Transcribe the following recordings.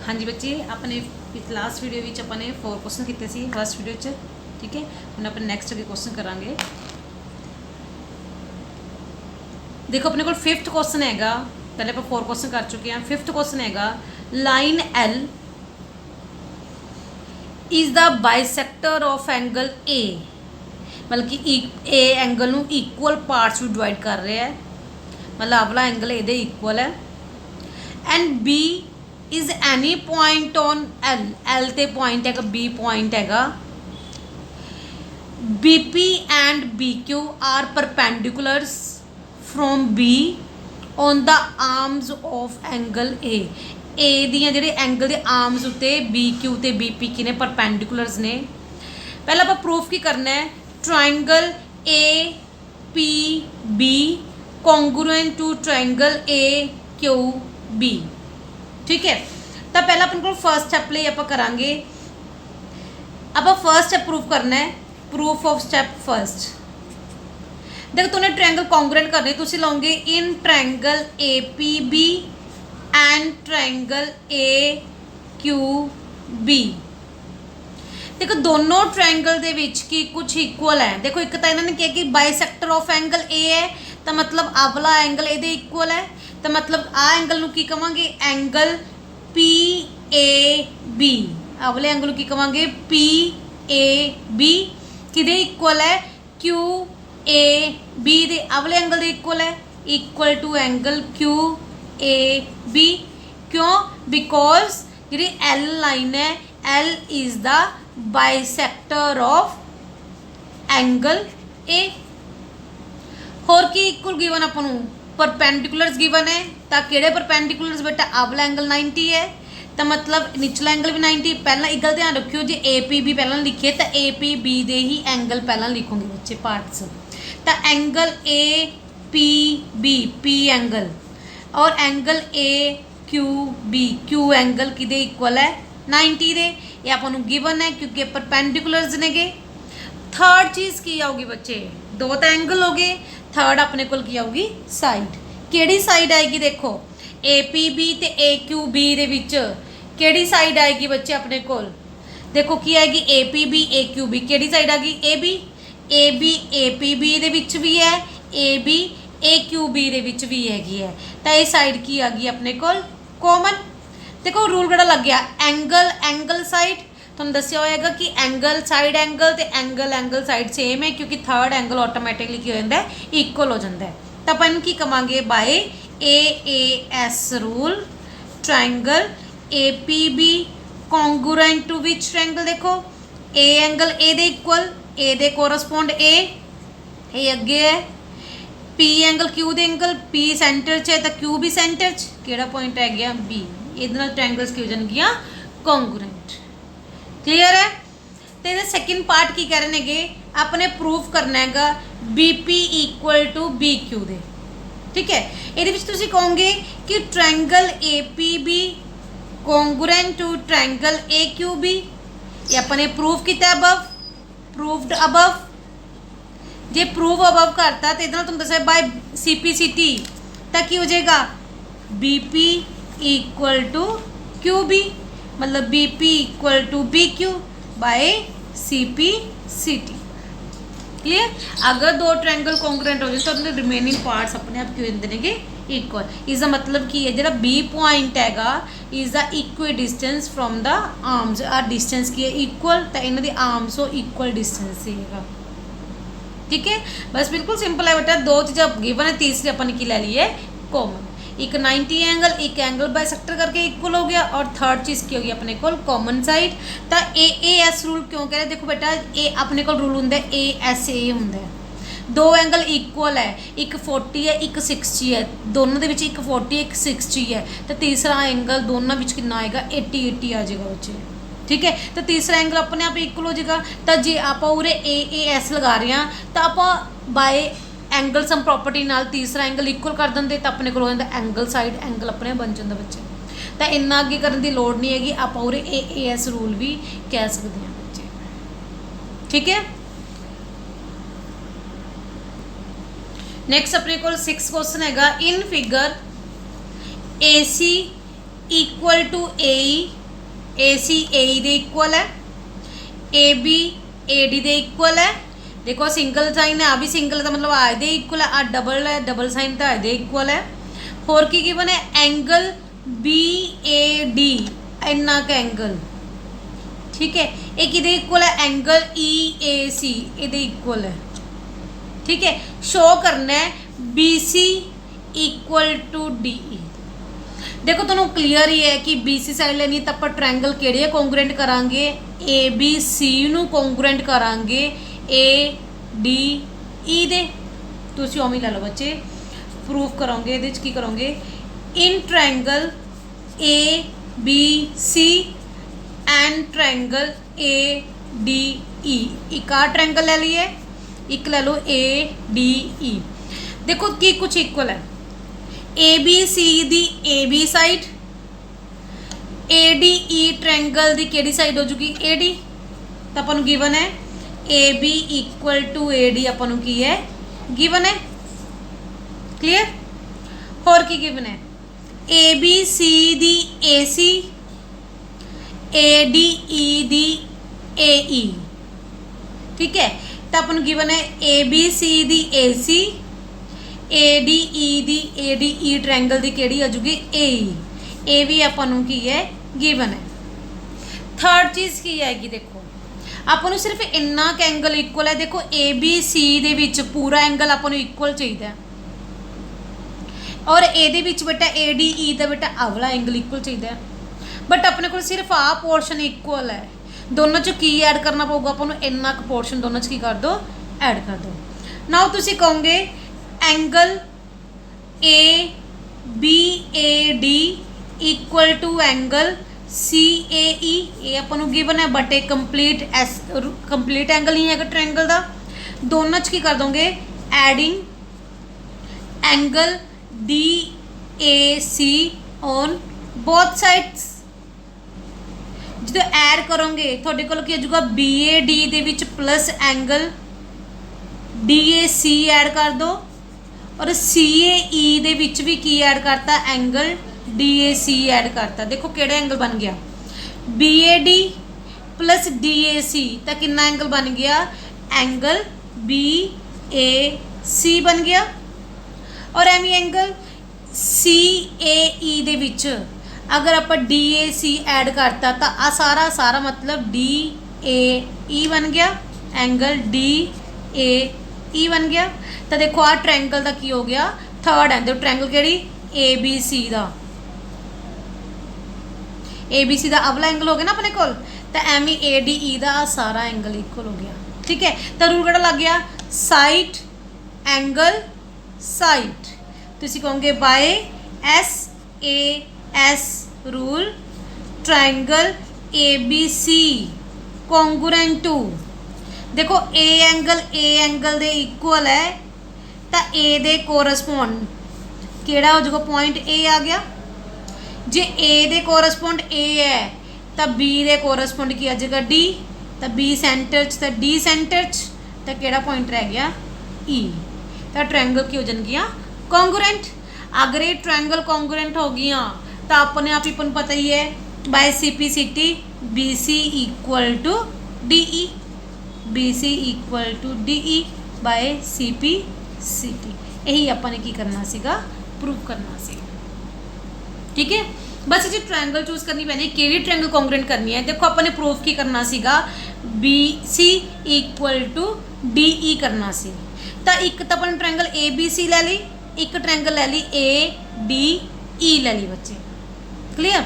हाँ जी बच्चे, अपने लास्ट वीडियो में अपने 4 क्वेश्चन किए थे फस्ट वीडियो च, ठीक है। हम अपने नैक्सट अगे क्वेश्चन करांगे। देखो अपने को 5th क्वेश्चन हैगा, पहले आप 4 क्वेश्चन कर चुके हैं। 5th क्वेश्चन हैगा, line L is the bisector of angle A, मतलब कि ए एंगल नू इक्वल पार्ट्स में डिवाइड कर रहा है, मतलब अगला एंगल ये इक्वल है। And B is any point on L, L ते पॉइंट है, बी पॉइंट है। B P and B Q are perpendiculars from B on the arms of angle A दियां जेहड़े एंगल के आर्म्स उत्ते बी क्यू ते B P की ने परपेंडिकुलर्स ने। पहला आप प्रूफ की करना है, triangle A P B congruent to triangle A Q B, ठीक है। तो पहला अपन को फर्स्ट स्टैप लिए आप करांगे। आप फर्स्ट स्टैप प्रूफ करना है, प्रूफ ऑफ स्टैप फर्स्ट। देखो तुमने ट्रायंगल कॉन्ग्रुएंट करने, तुम लाओगे in triangle A P B and triangle A Q B. देखो दोनों ट्रायंगल दे विच की कुछ इक्वल है। देखो एक तो इन्होंने कहा कि बाइसेक्टर ऑफ एंगल ए है, तो मतलब अगला एंगल ये इक्वल है, तो मतलब आ एंगल नू की कहांगे, एंगल पी ए बी। अगले एंगल की कहांगे पी ए बी, किदे इक्वल है, क्यू ए बी दे अगले एंगल दे इक्वल है, equal to angle Q A B. क्यों? बिकॉज जी एल लाइन है, L is the bisector of angle A. होर की इक्वल गिवन अपन परपेंडिकुलर्स गिवन है, तो किहड़े परपेंडिकुलर्स बेटा, अगला एंगल 90 है, तो मतलब निचला एंगल भी 90। पहला एक गल ध्यान रखियो, जो ए पी बी पहला लिखिए तो ए पी बी दे ही एंगल पहला लिखोगे बच्चे पार्ट्स। तो angle A P B P angle और angle A Q B Q angle किदे इक्वल है, 90 दे। ये अपन गिवन है क्योंकि परपेंडिकुलर्स ने गे। थर्ड चीज़ की आऊगी बच्चे, दो तो एंगल हो गए, थर्ड अपने को की आऊगी साइड। केड़ी साइड आएगी, देखो ए पी बी ते ए क्यू बी दे विच केड़ी साइड आएगी बच्चे अपने को, देखो की आएगी A P B A Q B, केड़ी साइड आ गई A B. A B A P B दे विच भी है, A B A Q B दे विच भी हैगी है, तो ये साइड की आ गई अपने को कॉमन। देखो रूल किहड़ा लग गया, एंगल एंगल साइड तुहानूं दस्सिया होएगा कि एंगल साइड एंगल ते एंगल एंगल साइड सेम है, क्योंकि थर्ड एंगल ऑटोमैटिकली की हो जाता है, इक्वल हो जाता है। तो अपन की कहांगे by A S rule, triangle A P B congruent to which triangle, देखो A angle A they equal, ए दे कोरसपोंड ए अगे है, पी एंगल क्यू दे एंगल, पी सेंटर च है तो क्यू भी सेंटर च, केड़ा पॉइंट है गया बी। ये ट्रायंगल्स की हो जाएगी कॉन्ग्रुएंट। क्लीयर है। तो ये सैकेंड पार्ट की कह रहे हैं, आपने प्रूफ करना है B P equal to B Q दे, ठीक है। ये कहोगे कि triangle A P B congruent to triangle A Q B. ये अपने प्रूफ किया अबव, प्रूव्ड अबव। जे प्रूव अबव करता तो इधर तुम दसा by C P C T, तो की हो जाएगा B P equal to Q B, मतलब B P equal to B Q by C P C T. Clear. अगर दो ट्रायंगल कॉन्ग्रुएंट हो जाए तो अपने रिमेनिंग पार्ट्स अपने आप क्यों देंगे इक्वल। इसका मतलब की है जो बी पॉइंट हैगा is the equal distance from the arms, आ डिस्टेंस की है इक्वल, तो इन्हों की आर्म्स इक्वल डिस्टेंस से है, ठीक है। बस बिल्कुल सिंपल है बेटा, दो चीज़ें गिवन है, तीसरी अपन की ले ली है कॉमन। एक 90 एंगल, एक एंगल बाइसेक्टर करके इक्वल हो गया, और थर्ड चीज़ की होगी अपने को कॉमन साइड। तो ए एस रूल क्यों कह रहे, देखो बेटा ए अपने को रूल होंगे ए एस ए होंगे, दो एंगल इक्वल है, एक 40 है एक 60 है, दोनों के एक 40 एक 60 है, तो तीसरा एंगल दोनों में कितना आएगा 80 आ जाएगा बच्चे, ठीक है। तो तीसरा एंगल अपने आप इक्वल हो जाएगा। तो जे आप उरे ए एस लगा रहे हैं तो आप बाय एंगल सम प्रॉपर्टी नाल तीसरा एंगल इक्वल कर देंगे, तो अपने को हो जाता एंगल साइड एंगल अपने बन जाता बच्चे। तो इन्ना अगे करने की लोड़ नहीं हैगी, आप उरे ए एस रूल भी कह सकते हैं बच्चे, ठीक है। नैक्सट अपने को 6th क्वेश्चन है, in figure A C equal to A C दे इक्वल है, ए बी ए डी दे इक्वल है। देखो सिंगल साइन है, आ भी सिंगल का मतलब आ दे इक्वल है, आ डबल है, डबल साइन तो आ दे इक्वल है। होर की गिवन है एंगल बी ए डी, इन्ना का एंगल, ठीक है। एक इधर इक्वल है एंगल ई ए सी, इधर इक्वल है, ठीक है। शो करना है B C equal to D E. देखो तुहानू क्लीयर ही है कि बी सी साइड लेनी तो आप ट्रायंगल किहड़े कॉन्ग्रेंट करांगे, ए बी सी नू कॉन्ग्रेंट करांगे ए डी ई दे। तुसीं उवें लै लो बच्चे, प्रूफ करोगे इहदे च की करोगे, in triangle A B C and triangle A D E. एक आ ट्रायंगल ले लीए, एक ले लो ए डी ई। देखो की कुछ इक्वल है, ए बी सी दी A B side, A D E triangle दी केड़ी साइड हो जूगी ए डी। तो अपन गिवन है A B equal to A D, अपन की है गिवन है, क्लियर। होर की गिवन है ए बी सी दी A C, A D E दी ए ई, ठीक है। तो अपन गिवन है ए बी सी दी A C, A D E दी ए डी ई ट्रायंगल दी केड़ी आ जूगी ए ई, ए भी अपन की है गिवन है। थर्ड चीज़ की आएगी, देखो अपन सिर्फ इन्ना क एंगल इक्वल है। देखो ए बी सी दे विच पूरा एंगल अपन इक्वल चाहिए, और ए बेटा ए डी ई का बेटा अगला एंगल इक्वल चाहिए, बट अपने को सिर्फ आ पोर्शन इक्वल है। दोनों च की ऐड करना पऊगा अपन, इन्ना क पोर्शन दोनों च की कर दो, ऐड कर दो। नाउ तुसी कहोगे angle A B A D equal to angle C A E, ये अपन गिवन है, बट एक कंप्लीट एंगल नहीं है ट्रायंगल का। दोनों च की कर दोगे adding angle D A C on both sides. जो ऐड करोगे थोड़े को आजूगा बी ए डी दे विच plus angle D A C add कर दो, और सी ए ई दे विच भी की ऐड करता angle D A C add करता। देखो केड़ा एंगल बन गया, B A D plus D A C, तो कितना एंगल बन गया, एंगल बी ए सी बन गया। और एवं एंगल सी ए ई दे विच अगर आप डी ए सी ऐड करता तो आ सारा सारा मतलब डी ए ई बन गया, एंगल डी ए ई बन गया। तो देखो आ ट्रायंगल का की हो गया, थर्ड एंगल ट्रायंगल केड़ी ए बी सी का, ए बी सी का अगला एंगल हो गया ना अपने को। तो एवं ए डी ई का सारा एंगल इक्वल हो गया, ठीक है। तो रूल केड़ा लग गया, साइड एंगल साइड। तुसी कहोगे by S A S rule triangle A B C congruent to. देखो ए एंगल दे इक्वल है, तो ए दे कोरसपोंड केड़ा हो जाएगा, पॉइंट ए आ गया। जे ए दे कोरसपोंड ए है तो बी दे कोरसपोंड की आ जाएगा डी, तो बी सेंटर च, तो डी सेंटर च, तो केड़ा पॉइंट रह गया ई। तो ट्रायंगल की हो जाएगी कॉन्ग्रुएंट। अगर ये ट्रायंगल कॉन्ग्रुएंट हो गई तो अपने आप ही अपन पता ही है by C P C T B C equal to D E, B C equal to D E by C P C T. यही अपने की करना सीगा, प्रूव करना सी, ठीक है। बस ये ट्रायंगल चूज करनी पैनी, केड़ी ट्रायंगल कॉन्ग्रुएंट करनी है। देखो अपने प्रूफ की करना सीगा, B C equal to D E करना सी। तो एक तो अपन ट्रायंगल ए बी सी ले ली, एक ट्रायंगल ले ली ए डी ई ले ली बच्चे, क्लियर।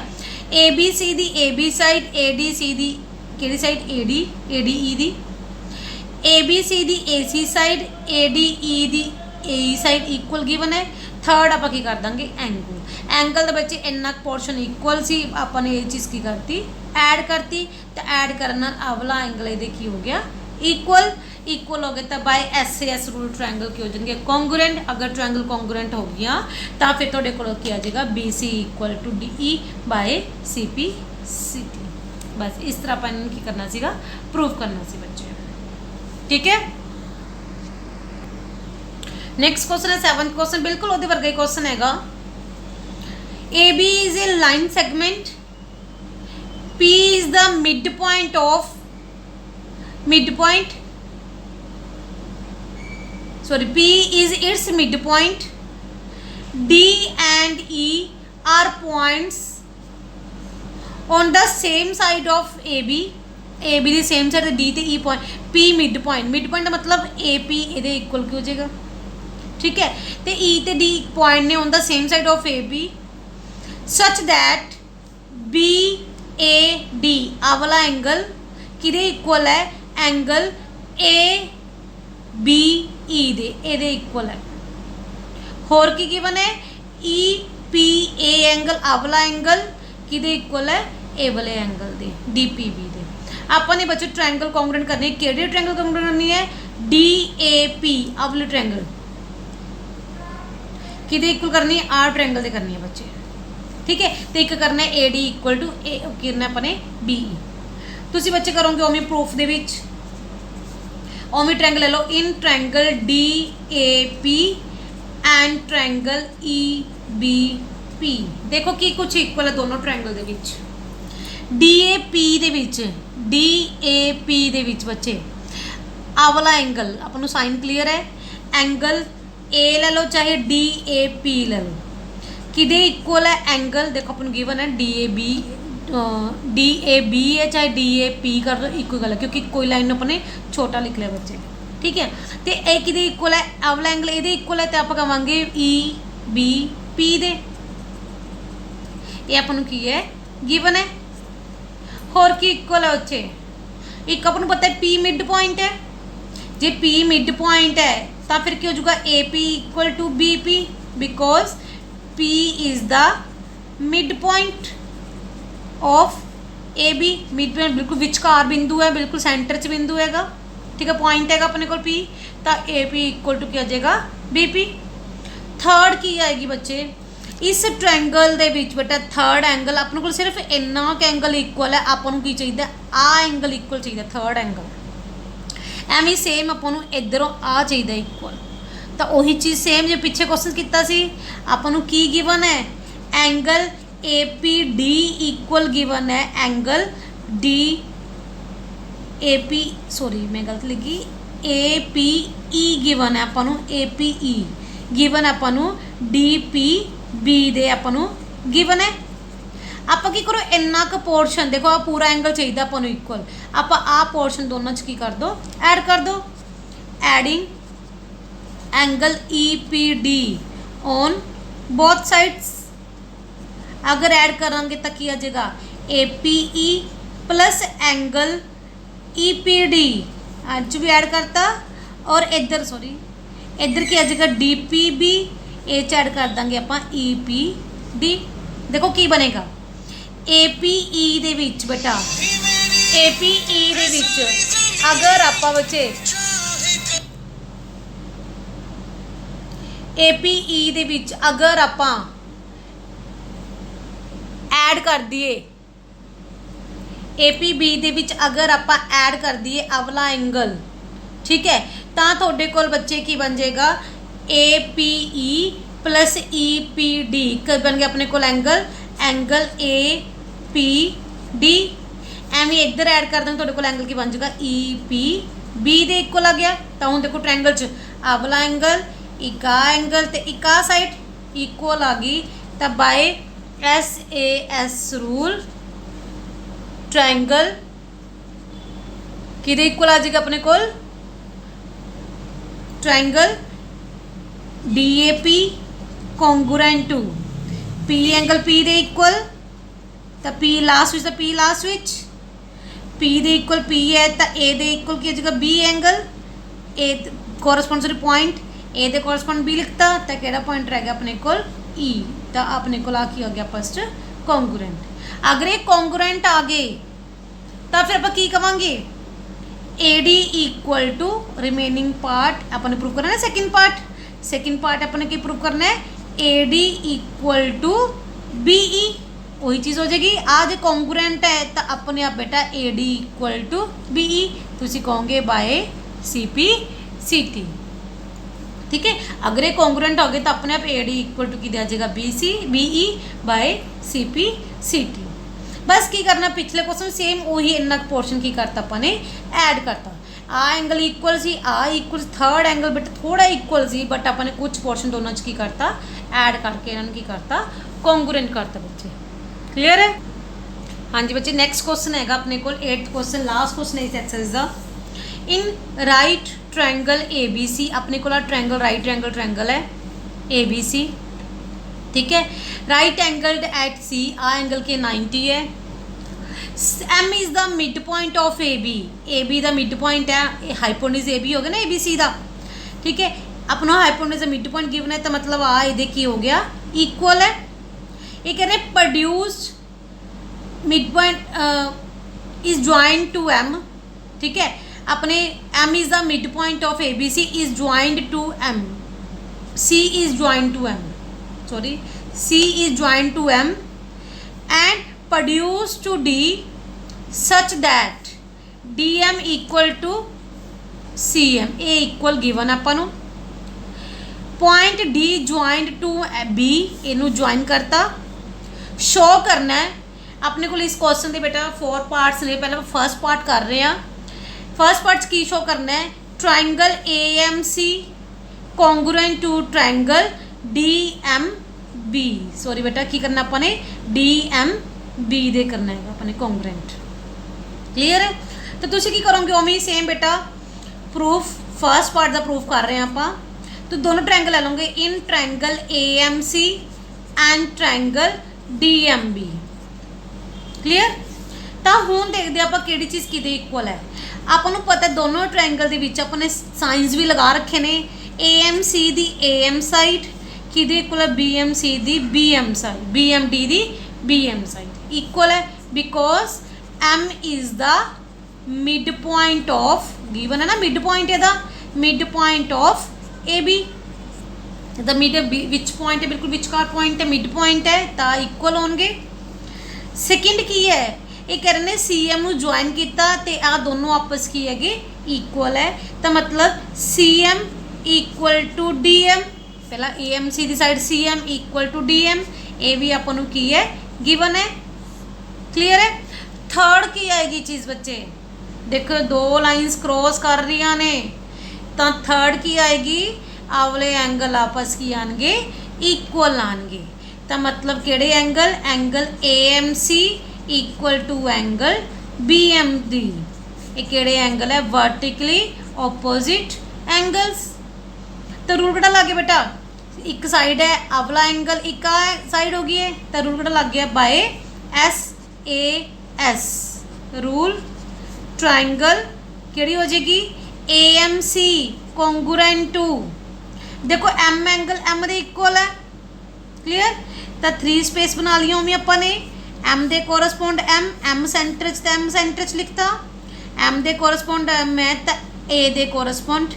ए बी सी दी A B side, A D C दी केड़ी साइड ए डी ई दी, ए बी सी दी A C side, A D E दी A E side equal given है। थर्ड आप की कर देंगे एंगल, एंगल के बच्चे इन्ना पोर्शन इक्वल सी, अपन ये चीज़ की करती ऐड करती, तो ऐड करना अगला एंगल ये की हो गया इक्वल, इक्वल हो गया। तो by S S rule triangle की हो जाएंगे कॉन्ग्रुएंट। अगर ट्रायंगल कॉन्ग्रुएंट हो गया तो फिर थोड़े को आ जाएगा B C equal to D E by C P C T. बस इस तरह अपन की करना सीगा, प्रूफ करना सी बच्चे, ठीक है। नेक्स्ट क्वेश्चन है 7th क्वेश्चन, बिल्कुल वो वर्गा ही क्वेश्चन हैगा। AB is a line segment, P is the midpoint of P is its midpoint, D and E are points on the same side of AB the same side ਤੇ D ਤੇ E point, P midpoint ਦਾ ਮਤਲਬ AP ਇਹਦੇ equal ਕੀ ਹੋ ਜਾਏਗਾ, ਠੀਕ ਹੈ। ਤੇ E ਤੇ D ਪੁਆਇੰਟ ਨੇ on the same side of AB such that BAD ਆ ਵਾਲਾ ਐਂਗਲ ਕਿਹਦੇ ਇਕੁਅਲ ਹੈ, ਐਂਗਲ ABE ਦੇ ਇਹਦੇ ਇਕੁਅਲ ਹੈ। ਹੋਰ ਕੀ ਗਿਵਨ ਹੈ, EPA ਐਂਗਲ ਆ ਵਾਲਾ ਐਂਗਲ ਕਿਹਦੇ ਇਕੁਅਲ ਹੈ, ਇਹ ਵਾਲੇ ਐਂਗਲ ਦੇ DPB ਦੇ। ਆਪਾਂ ਨੇ ਬੱਚੇ ਟ੍ਰਾਇੰਗਲ ਕੌਂਗਰੂਐਂਟ ਕਰਨੀ ਹੈ, ਕਿਹੜੇ ਟ੍ਰਾਇੰਗਲ ਕੌਂਗਰੂਐਂਟ ਕਰਨੀ ਹੈ, DAP ਆ ਵਾਲੇ ਟ੍ਰਾਇੰਗਲ ਕਿਹਦੇ ਇਕੁਅਲ ਕਰਨੀ ਹੈ, ਆਰ ਟ੍ਰਾਇੰਗਲ ਦੇ ਕਰਨੀ ਹੈ ਬੱਚੇ, ਠੀਕ ਹੈ। ਤੇ ਇੱਕ ਕਰਨਾ ਹੈ AD ਇਕੁਅਲ ਟੂ A ਕਰਨਾ ਆਪਾਂ ਨੇ BE। ਤੁਸੀਂ ਬੱਚੇ ਕਰੋਗੇ ਉਵੇਂ ਪ੍ਰੂਫ ਦੇ ਵਿੱਚ, ਉਵੇਂ ਟ੍ਰਾਇੰਗਲ ਲੈ ਲਓ, in triangle DAP and triangle EBP ਦੇਖੋ ਕੀ ਕੁਛ ਇਕੁਅਲ ਹੈ ਦੋਨੋਂ ਟ੍ਰਾਇੰਗਲ ਦੇ ਵਿੱਚ। DAP ਦੇ ਵਿੱਚ ਬੱਚੇ ਆ ਵਾਲਾ ਐਂਗਲ ਆਪਾਂ ਨੂੰ ਸਾਈਨ ਕਲੀਅਰ ਹੈ, ਐਂਗਲ A ਲੈ ਲਓ ਚਾਹੇ DAP ਲੈ ਲਓ, ਕਿਹਦੇ ਇਕੁਅਲ ਹੈ ਐਂਗਲ, ਦੇਖੋ ਆਪਾਂ ਨੂੰ ਗਿਵਨ ਹੈ DAB ਹੈ ਚਾਹੇ DAP ਕਰ ਲਓ, ਇੱਕੋ ਗੱਲ ਹੈ ਕਿਉਂਕਿ ਕੋਈ ਲਾਈਨ ਨੂੰ ਆਪਾਂ ਨੇ ਛੋਟਾ ਲਿਖ ਲਿਆ ਬੱਚੇ, ਠੀਕ ਹੈ। ਤੇ ਇਹ ਕਿਹਦੇ ਇਕੁਅਲ ਹੈ, ਆ ਵਾਲਾ ਐਂਗਲ ਇਹਦੇ ਇਕੁਅਲ ਹੈ, ਤੇ ਆਪਾਂ ਕਹਾਂਗੇ EBP ਦੇ, ਇਹ ਆਪਾਂ ਨੂੰ ਕੀ ਹੈ ਗਿਵਨ ਹੈ। ਹੋਰ ਕੀ ਇਕੁਅਲ ਹੈ ਉੱਥੇ, ਇੱਕ ਆਪਾਂ ਨੂੰ ਪਤਾ ਹੈ P ਮਿਡ ਪੁਆਇੰਟ ਹੈ, ਜੇ P ਮਿਡ ਪੁਆਇੰਟ ਹੈ ਤਾਂ ਫਿਰ ਕੀ ਹੋ ਜਾਊਗਾ, AP equal to BP because P is the mid point of AB। Mid point ਬਿਲਕੁਲ ਵਿਚਕਾਰ ਬਿੰਦੂ ਹੈ, ਬਿਲਕੁਲ ਸੈਂਟਰ 'ਚ ਬਿੰਦੂ ਹੈਗਾ, ਠੀਕ ਹੈ, ਪੁਆਇੰਟ ਹੈਗਾ ਆਪਣੇ ਕੋਲ P, ਤਾਂ AP ਇਕੁਅਲ ਟੂ ਕੀ ਆ ਜਾਏਗਾ BP। ਥਰਡ ਕੀ ਆਏਗੀ ਬੱਚੇ, ਇਸ ਟ੍ਰਾਇੰਗਲ ਦੇ ਵਿੱਚ ਬੇਟਾ ਥਰਡ ਐਂਗਲ ਆਪਣੇ ਕੋਲ ਸਿਰਫ ਇੰਨਾ ਕੁ ਐਂਗਲ ਇਕੁਅਲ ਹੈ, ਆਪਾਂ ਨੂੰ ਕੀ ਚਾਹੀਦਾ, ਆ ਐਂਗਲ ਇਕੁਅਲ ਚਾਹੀਦਾ ਥਰਡ ਐਂਗਲ। ਐਵੇਂ ਸੇਮ ਆਪਾਂ ਨੂੰ ਇੱਧਰੋਂ ਆ ਚਾਹੀਦਾ ਇਕੁਅਲ, ਤਾਂ ਉਹੀ ਚੀਜ਼ ਸੇਮ ਜੇ ਪਿੱਛੇ ਕੁਐਸਚਨ ਕੀਤਾ ਸੀ ਆਪਾਂ ਨੂੰ ਕੀ ਗਿਵਨ ਹੈ, ਐਂਗਲ APD ਇਕੁਅਲ ਗਿਵਨ ਹੈ, ਐਂਗਲ DAP ਸੌਰੀ ਮੈਂ ਗਲਤ ਲਿਖੀ, APE ਗਿਵਨ ਹੈ ਆਪਾਂ ਨੂੰ, APE ਗਿਵਨ ਆਪਾਂ ਨੂੰ DPB ਦੇ ਆਪਾਂ ਨੂੰ ਗਿਵਨ ਹੈ। ਆਪਾਂ ਕੀ ਕਰੋ, ਇੰਨਾ ਕੁ ਪੋਰਸ਼ਨ ਦੇਖੋ ਆ ਪੂਰਾ ਐਂਗਲ ਚਾਹੀਦਾ ਆਪਾਂ ਨੂੰ ਇਕੁਅਲ, ਆਪਾਂ ਆ ਪੋਰਸ਼ਨ ਦੋਨਾਂ 'ਚ ਕੀ ਕਰ ਦੋ, ਐਡ ਕਰ ਦੋ, adding angle EPD on both sides. अगर ऐड करांगे तो क्या आ जाएगा, APE प्लस एंगल EPD आज भी ऐड करता, और इधर सॉरी इधर क्या आ जाएगा DPB, ये ऐड कर देंगे आप EPD। देखो की बनेगा, APE दे विच बेटा APE दे विच अगर आप बच्चे APE ਦੇ ਵਿੱਚ अगर ਆਪਾਂ ऐड कर दिए, APB ਦੇ ਵਿੱਚ अगर ਆਪਾਂ ऐड कर दिए अवला एंगल, ठीक है, तो ਤੁਹਾਡੇ ਕੋਲ ਬੱਚੇ ਕੀ ਬਣ ਜਾਏਗਾ, APE प्लस EPD बन गया अपने को एंगल APD। ਐਵੇਂ इधर ऐड कर देंगे ਤੁਹਾਡੇ ਕੋਲ एंगल की बन जाएगा EPB ਦੇ इक्वल आ गया। तो ਹੁਣ देखो ट्रायंगल च अवला एंगल एक एंगल तो एक साइड इक्वल आ गई, तो बाय SAS रूल ट्रायंगल कि इक्वल आ जाएगा अपने को, triangle DAP congruent to P angle P दे इक्वल, तो P last which, P last which P दे इक्वल P है, तो A दे इक्वल की जगह B angle, A correspond point A दे कोरस्पोंड बी लिखता, तो केड़ा पॉइंट रह गया अपने को ई, तो अपने को आ की हो गया फस्ट कॉन्ग्रुएंट। अगर ये कॉन्ग्रुएंट आ गए तो फिर आप की कहेंगे, AD equal to remaining part अपने प्रूव करना है, सेकंड पार्ट अपने की प्रूव करना है, AD इक्वल टू BE, वही चीज़ हो जाएगी। आज कॉन्ग्रुएंट है तो अपने आप बेटा AD इक्वल टू BE तुसी कहोगे बाय CPCT। ठीक है। अगर ये कॉन्ग्रुएंट हो गए तो अपने आप ए डी इक्वल टू की आ जाएगा B E by C P C T. बस की करना पिछले क्वेश्चन सेम वही इन्ना पोर्शन की करता अपने ऐड करता आ एंगल इक्वल सी आ इक्वल थर्ड एंगल बट थोड़ा इक्वल सी बट अपने कुछ पोर्शन दोनों की करता ऐड करके इन्होंने की करता कॉन्ग्रुएंट करता बच्चे। क्लियर है? हाँ जी बच्चे नेक्स्ट क्वेश्चन है अपने को 8th क्वेश्चन लास्ट क्वेश्चन है इस एक्सरसाइज का। In right triangle A B C अपने को ट्रायंगल राइट ट्रायंगल है ए बी सी ठीक है। राइट एंगल्ड एट सी आ एंगल के 90 है। M is the mid point of A B the mid point है हाइपोटेन्यूज ए बी हो गया ना ए बी सी का ठीक है। अपना हाइपोटेन्यूज मिड पॉइंट गिवन है तो मतलब आ ये की हो गया इक्वल है। ये कह रहे produced mid point is joint to M ठीक है। अपने M is the mid point of A B C is joint to M C is joint to M sorry C is joined to M and produced to D such that DM equal to CM A equal given upon point D joined to B इनू join करता show करना है अपने को इस question के बेटा 4 parts ने पहले फर्स्ट पार्ट कर रहे हैं। फर्स्ट पार्ट की शो करना है triangle AMC congruent to triangle DMB sorry बेटा की करना अपने DMB दे करना है अपने कॉन्ग्रुएंट। क्लियर है? तो तुम की करोगे उमें सेम बेटा प्रूफ फर्स्ट पार्ट का प्रूफ कर रहे हैं आप तो दोनों ट्रायंगल ले लोगे in triangle AMC and triangle DMB। Clear? तो हुण देखते हैं आप किहड़ी चीज़ किहदे इक्वल है। आपको पता है दोनों ट्रायंगल दे विच अपने साइंस भी लगा रखे ने AMC दी AM साइड किहदे इक्वल है BMC दी BM साइड BMD दी BM साइड इक्वल है because M is the mid point of given है ना मिड पॉइंट है the mid point of AB the mid which point है बिल्कुल विचकार पॉइंट है मिड पॉइंट है तो इक्वल होंगे। सेकंड की है ये कह रहे CM ਨੂੰ ज्वाइन किया तो आ दोनों आपस की है इक्वल है तो मतलब CM इक्वल टू DM पहला AMC की side CM equal to DM ये भी अपन की है गिवन है। क्लियर है? थर्ड की आएगी चीज़ बच्चे देखो दो लाइंस क्रॉस कर रही ने तो थर्ड की आएगी आवले एंगल आपस की आएंगे इक्वल आएंगे तो मतलब केड़े angle angle AMC equal to angle BMD ये केड़े एंगल है वर्टिकली ऑपोजिट एंगल्स। तो रूल कड़ा लग गया बेटा एक साइड है अवला एंगल एक साइड होगी है तो रूल कड़ा लग गया बाय SAS रूल ट्रायंगल केड़ी हो जाएगी AMC कॉन्ग्रुएंट टू देखो M एंगल M दे इक्वल है। क्लियर? तो 3 स्पेस बना लिया उमें अपने M दे कोरस्पोंड M सेंटर च M सेंटर च लिखता M दे कोरस्पोंड M है तो A दे कोरस्पोंड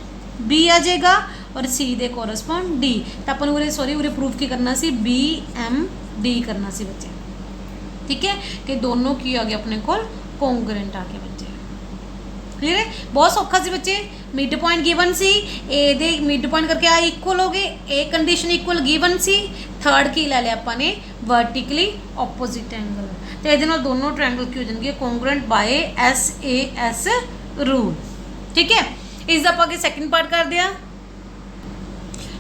B आ जाएगा और C दे कोरस्पोंड D तो अपन उरे सॉरी उरे प्रूफ की करना सी BMD करना सी बच्चे। ठीक है कि दोनों की आ गया अपने को कॉन्ग्रुएंट आ गया बच्चे। क्लियर है? बहुत सौखा सी बच्चे मिड पॉइंट गिवन सी ए दे मिड पॉइंट करके आ इक्वल हो गए ए कंडीशन इक्वल गिवन सी थर्ड की ले लिया अपने वर्टिकली ऑपोजिट एंगल तो ये दोनों ट्रायंगल की हो जाएंगे कॉन्ग्रुएंट बाय SAS रूल। ठीक है इसका आप सैकेंड पार्ट कर दिया।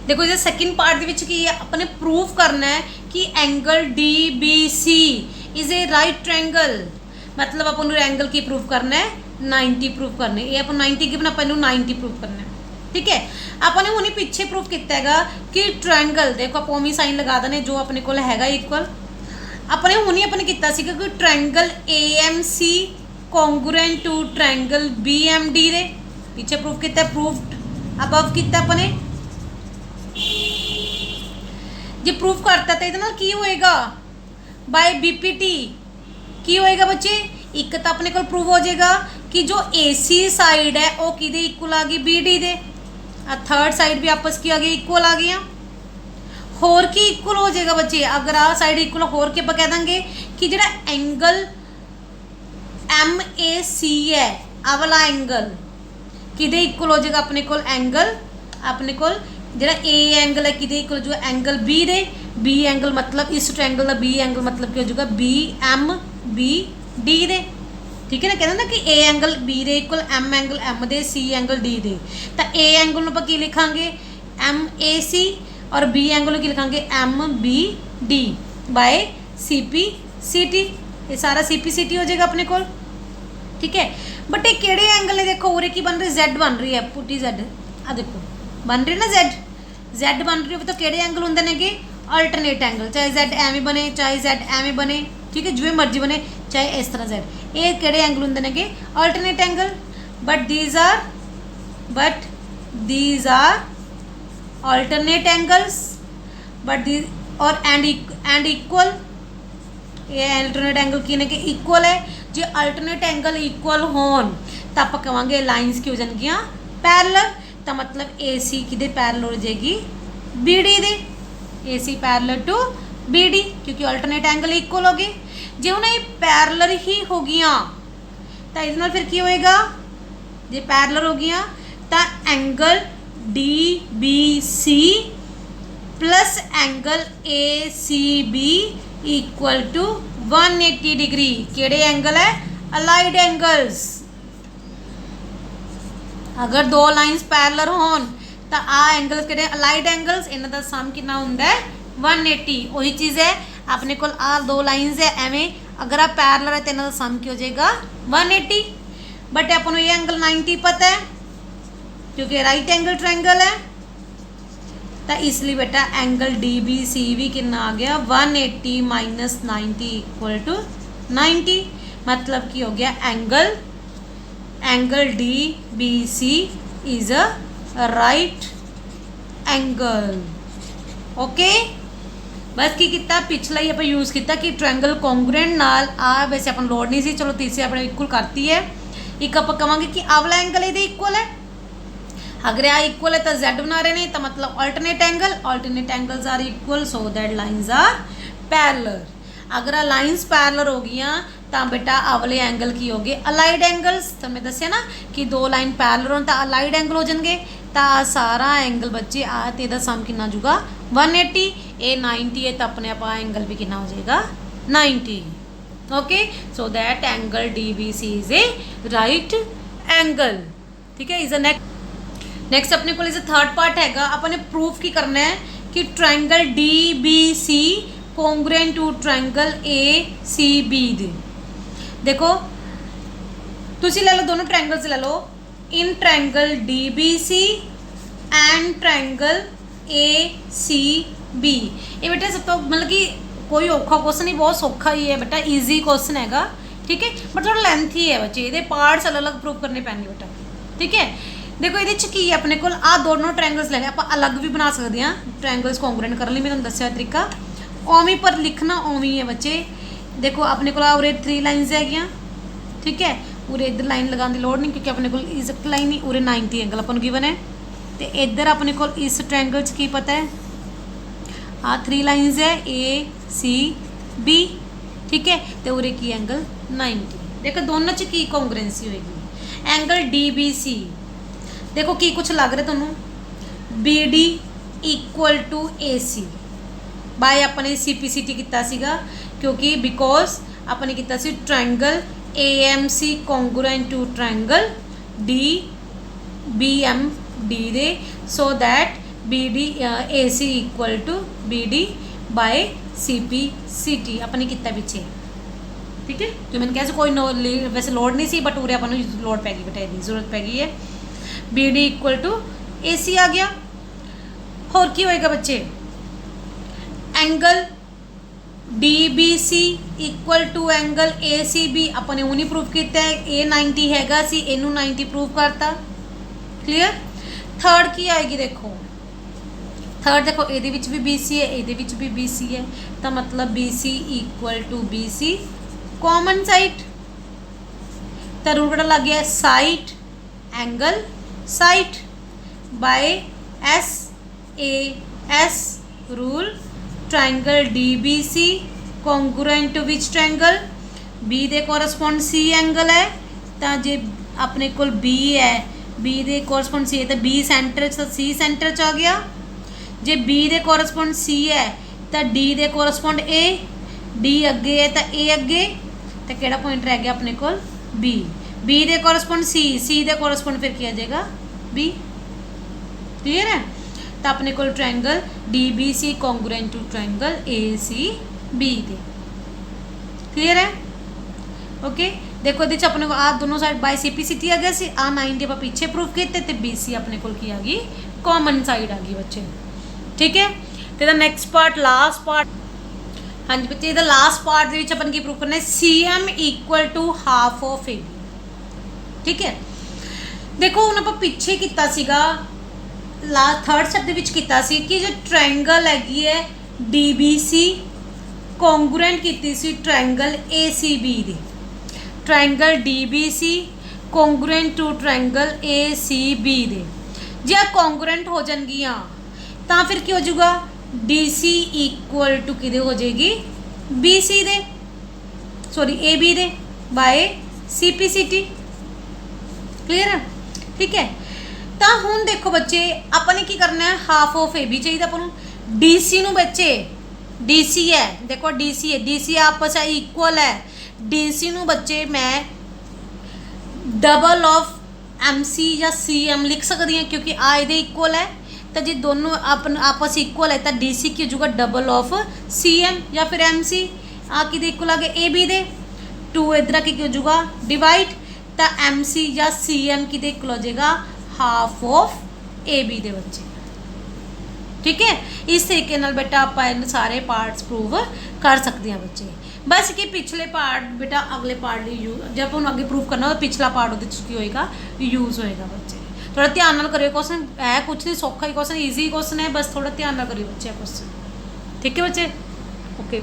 देखो इस सैकेंड पार्ट की है अपने प्रूफ करना है कि angle DBC is a right triangle मतलब अपन एंगल की प्रूफ करना है 90 प्रूफ करने ये अपन 90 गिवन अपन 90 प्रूफ करना है। ठीक है अपने हुणे पीछे प्रूफ किया है कि ट्रायंगल देखो आप ओमी साइन लगा देने जो अपने को है इक्वल अपने हुणे अपने किया कि triangle AMC congruent to triangle BMD दे पीछे प्रूफ किया प्रूफ अबव किया अपने जे प्रूफ करता तो ये की होएगा बाय BPT की होएगा बच्चे एक तो अपने को प्रूव हो जाएगा कि जो AC साइड है वो कि इक्वल आ गई BD दे थर्ड साइड भी आपस की आ गई इक्वल आ गई होर की इक्वल हो जाएगा बच्चे अगर आ साइड इक्वल होर के कह देंगे कि जो एंगल MAC है आ वाला एंगल कि इक्वल हो जाएगा अपने को एंगल अपने को ਜਿਹੜਾ ए एंगल है किदे इक्वल हो जाएगा एंगल बी दे बी एंगल मतलब इस ट्रायंगल का बी एंगल मतलब क्या हो जाएगा बी एम बी डी दे ठीक है ना कहते ना कि ए एंगल बी दे इक्वल एम एंगल एम दे सी एंगल डी दे तो ए एंगल ਨੂੰ ਆਪਾਂ ਕੀ ਲਿਖਾਂਗੇ एम ए सी और बी एंगल ਨੂੰ ਕੀ ਲਿਖਾਂਗੇ M B D by C P C T ये सारा सी पी सी टी हो जाएगा अपने को ठीक है बट ये किहड़े एंगल है देखो उरे की बन रही Z बन रही है पुटी Z आ देखो बन रही ना Z बन रही हो तो किहड़े एंगल होंदे नेगे अल्टरनेट एंगल चाहे Z एवें बने चाहे Z एवें बने ठीक है जिवें मर्जी बने चाहे इस तरह Z ये किहड़े एंगल होंदे नेगे alternate angle but these are alternate angles but the और एंड इक्वल ये अल्टरनेट एंगल की ने कि इक्वल है जो अल्टरनेट एंगल इक्वल होन तो आप कहेंगे लाइनस की हो जाएगियाँ पैरलल तो मतलब ए सी कि पैरलल हो जाएगी बी डी दे A C parallel to B D क्योंकि अल्टरनेट एंगल इक्वल हो गए जो हूँ ये पैरलल ही हो गया तो ये फिर की होएगा जे पैरलल हो गया तो angle D B C plus angle A C B equal to 180 degree केड़े एंगल है अलाइड एंगल्स अगर दो लाइन्स पैरलल होन तो आ एंगल्स केड़े अलाइड एंगल्स इन्हां दा सम कितना हुंदा है 180 वही चीज़ है अपने को आ दो लाइन्स है एवें अगर आप पैरलल है तो इन्हां दा सम की हो जाएगा 180 बट अपन ये एंगल 90 पता है क्योंकि राइट एंगल ट्रायंगल है तो इसलिए बेटा एंगल डी बी सी भी कितना आ गया 180 माइनस 90 इक्वल टू 90 मतलब कि हो गया angle D B C is a right angle okay बस की किया पिछला ही आप यूज़ किया कि ट्रायंगल कॉन्ग्रुएंट नाल आ वैसे अपन लोड़ नहीं सी चलो तीसरी अपने इक्वल करती है एक आप कहेंगे कि आवला एंगल ये इक्वल है अगर आ इक्वल है तो Z बना रहे हैं तो मतलब alternate angles are equal so that lines are parallel अगर आ लाइन्स पैरलल हो गई तो बेटा अवले एंगल की हो गए अलाइड एंगल्स तो मैं दसिया ना कि दो लाइन पैरलल हो तो अलाइड एंगल हो जाएंगे तो सारा एंगल बच्चे आ तो यदा सम कितना जूगा 180 ए 90 है तो अपने आप एंगल भी कितना हो जाएगा 90 okay so that angle D B C is a right angle ठीक है इज अ नैक्सट अपने को थर्ड पार्ट है अपने प्रूफ की करना है कि triangle D B C congruent to triangle A C B दे देखो तुसी ले लो दोनों ट्रायंगल्स ले लो in triangle D B C and triangle A C B ये बेटा सब तो मतलब कि कोई औखा क्वेश्चन नहीं बहुत सौखा ही है बेटा ईजी क्वेश्चन है ठीक है बट थोड़ा लेंथी है बच्चे ये पार्ट्स अलग अलग प्रूफ करने पैने बेटा ठीक है देखो ये की अपने को आ दोनों ट्रायंगल्स लेने आप अलग भी बना सकते हैं ट्रायंगल्स कॉन्ग्रुएंट करने मैं तुहानूं दस्सिया तरीका ओवें पर लिखना ओवें है बच्चे देखो अपने को उरे 3 लाइन्स है ठीक है उरे इधर लाइन लगाने की लोड़ नहीं क्योंकि अपने को इस लाइन ही उरे 90 एंगल अपन गिवन है तो इधर अपने को इस ट्रायंगल की पता है आ 3 लाइन्स है ए सी बी ठीक है तो उरे की एंगल 90 देखो दोनों च की कॉन्ग्रुएंसी होएगी एंगल डी बी सी देखो की कुछ लग रहा तुहानूं B D equal to A C by अपने सी पी सी टी किया सीगा क्योंकि बिकॉज अपने किया सी triangle A M C congruent to triangle D B M D दे so that B D A C equal to B D by C P C T अपने किया पीछे ठीक है जो मैंने कहा कोई वैसे लोड़ नहीं सी बट उरे अपन लोड़ पै गई बेटा जरूरत पै गई है B D equal to A C आ गया और की होएगा बच्चे angle D B C equal to angle A C B अपने वो नहीं प्रूव किया है ए 90 हैगा सी इनू 90 प्रूव करता क्लीयर थर्ड की आएगी देखो थर्ड देखो ये भी बी सी है ये भी बी सी है तो मतलब B C equal to B C common side तो रूल कड़ा लग गया side angle side by S A S rule triangle D B C congruent to which triangle B दे कोरस्पोंड सी एंगल है तो जे अपने को बी है बी दे कोरस्पोंड सी है तो बी सेंटर सी सेंटर च आ गया जे बी दे कोरस्पोंड सी है तो डी दे कोरस्पोंड ए, डी अगे है तो ए अगे, तो केड़ा पॉइंट रह गया अपने को बी, बी दे कोरस्पोंड सी दे कोरस्पोंड फिर क्या आ जाएगा बी। क्लीयर है? तो अपने को triangle D B C congruent to triangle A C B दे। क्लीयर है? ओके देखो ये अपने को आ दोनों साइड बाय सीपीसीटी आ गया सी, आ 90 आप पीछे प्रूफ किए तो बी सी अपने को की आ गई कॉमन साइड आ गई बच्चे। ठीक है, तो नैक्सट पार्ट लास्ट पार्ट, हाँ जी बच्चे लास्ट पार्ट अपन की प्रूफ करना है C M equal to half of A B. ठीक है, देखो हम आप पिछे किया सीगा लास्ट थर्ड स्टेप विच किया सी कि जो ट्रायंगल हैगी है डी बी सी कॉन्ग्रुएंट की सी ट्रायंगल ए सी बी दी, triangle D B C congruent to triangle A C B दे। जे कॉन्ग्रुएंट हो जाएगियाँ तो फिर क्या हो जाऊगा डी सी इक्वल टू कि हो जाएगी बी सी दे, सॉरी ए बी दे by C P C T. Clear है? ठीक है, तो हुण देखो बच्चे अपने की करना है हाफ ऑफ ए बी चाहिए अपन डी सी नू बच्चे, डी सी है देखो डी सी है, डी सी आपस है इक्वल है, डी सी नू बच्चे मैं डबल ऑफ एम सी या सी एम लिख सकती हैं क्योंकि आ ये इक्वल है, तो जी दोनों अपन आपस इक्वल है तो डी सी की हो जाएगा डबल ऑफ सी एम या फिर एम सी, आ कि इक्वल आ गए ए बी दे, टू इधर की हो जाएगा डिवाइड, तो एम सी या सी एम की इक्वल हो जाएगा हाफ ऑफ ए बी दे बच्चे। ठीक है, इस तरीके नाल बेटा आप सारे पार्ट्स प्रूव कर सकते हैं बच्चे। बस कि पिछले पार्ट बेटा अगले पार्ट जब हम आगे प्रूव करना तो पिछला पार्ट वो होएगा यूज़ होएगा बच्चे। थोड़ा ध्यान नाल करियो, क्वेश्चन है कुछ नहीं सौखा ही क्वेश्चन, ईजी क्वेश्चन है, बस थोड़ा ध्यान नाल करियो बच्चे क्वेश्चन। ठीक है बच्चे, ओके।